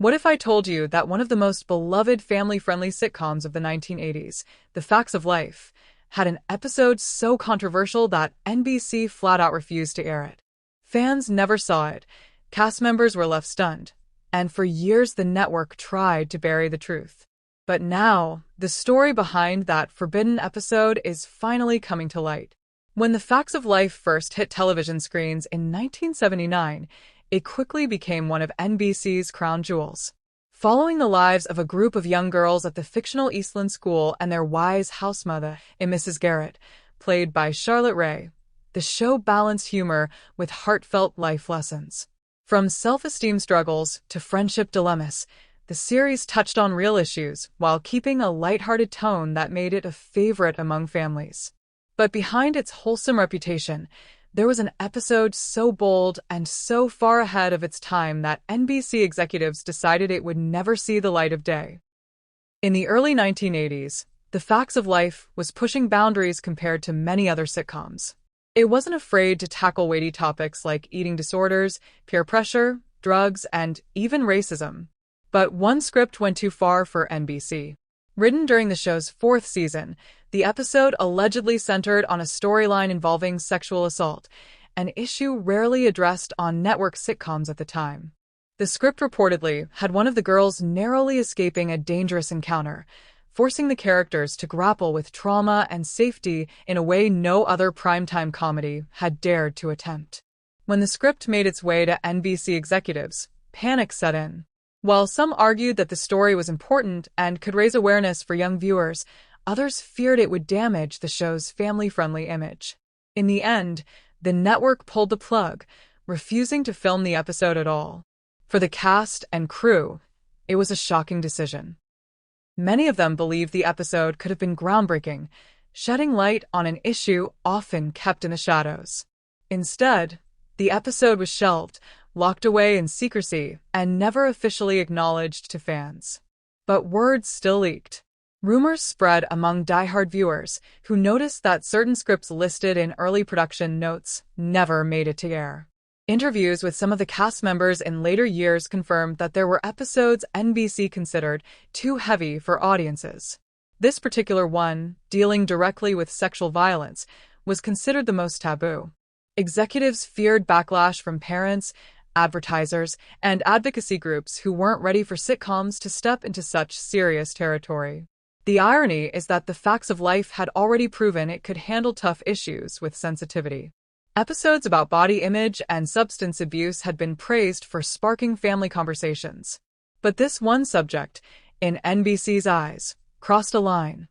What if I told you that one of the most beloved family-friendly sitcoms of the 1980s, The Facts of Life, had an episode so controversial that NBC flat out refused to air it? Fans never saw it, cast members were left stunned, and for years the network tried to bury the truth. But now, the story behind that forbidden episode is finally coming to light. When The Facts of Life first hit television screens in 1979, it quickly became one of NBC's crown jewels. Following the lives of a group of young girls at the fictional Eastland School and their wise housemother, Mrs. Garrett, played by Charlotte Rae, the show balanced humor with heartfelt life lessons. From self-esteem struggles to friendship dilemmas, the series touched on real issues while keeping a lighthearted tone that made it a favorite among families. But behind its wholesome reputation, there was an episode so bold and so far ahead of its time that NBC executives decided it would never see the light of day. In the early 1980s, The Facts of Life was pushing boundaries compared to many other sitcoms. It wasn't afraid to tackle weighty topics like eating disorders, peer pressure, drugs, and even racism. But one script went too far for NBC. Written during the show's fourth season, the episode allegedly centered on a storyline involving sexual assault, an issue rarely addressed on network sitcoms at the time. The script reportedly had one of the girls narrowly escaping a dangerous encounter, forcing the characters to grapple with trauma and safety in a way no other primetime comedy had dared to attempt. When the script made its way to NBC executives, panic set in. While some argued that the story was important and could raise awareness for young viewers, others feared it would damage the show's family-friendly image. In the end, the network pulled the plug, refusing to film the episode at all. For the cast and crew, it was a shocking decision. Many of them believed the episode could have been groundbreaking, shedding light on an issue often kept in the shadows. Instead, the episode was shelved, locked away in secrecy, and never officially acknowledged to fans. But word still leaked. Rumors spread among diehard viewers who noticed that certain scripts listed in early production notes never made it to air. Interviews with some of the cast members in later years confirmed that there were episodes NBC considered too heavy for audiences. This particular one, dealing directly with sexual violence, was considered the most taboo. Executives feared backlash from parents, advertisers, and advocacy groups who weren't ready for sitcoms to step into such serious territory. The irony is that The Facts of Life had already proven it could handle tough issues with sensitivity. Episodes about body image and substance abuse had been praised for sparking family conversations. But this one subject, in NBC's eyes, crossed a line.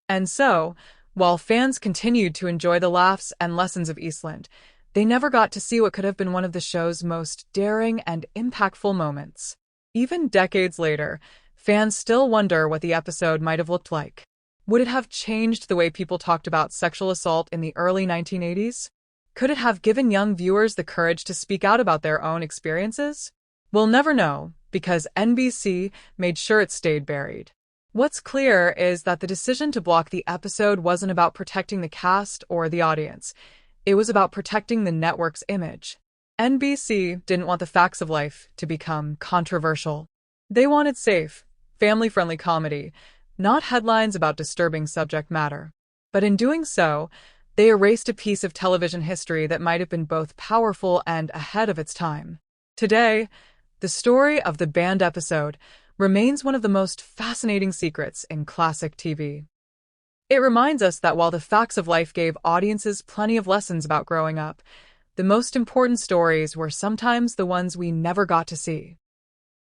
And so, while fans continued to enjoy the laughs and lessons of Eastland, they never got to see what could have been one of the show's most daring and impactful moments. Even decades later, fans still wonder what the episode might have looked like. Would it have changed the way people talked about sexual assault in the early 1980s? Could it have given young viewers the courage to speak out about their own experiences? We'll never know, because NBC made sure it stayed buried. What's clear is that the decision to block the episode wasn't about protecting the cast or the audience. It was about protecting the network's image. NBC didn't want The Facts of Life to become controversial. They wanted safe, family-friendly comedy, not headlines about disturbing subject matter. But in doing so, they erased a piece of television history that might have been both powerful and ahead of its time. Today, the story of the banned episode remains one of the most fascinating secrets in classic TV. It reminds us that while The Facts of Life gave audiences plenty of lessons about growing up, the most important stories were sometimes the ones we never got to see.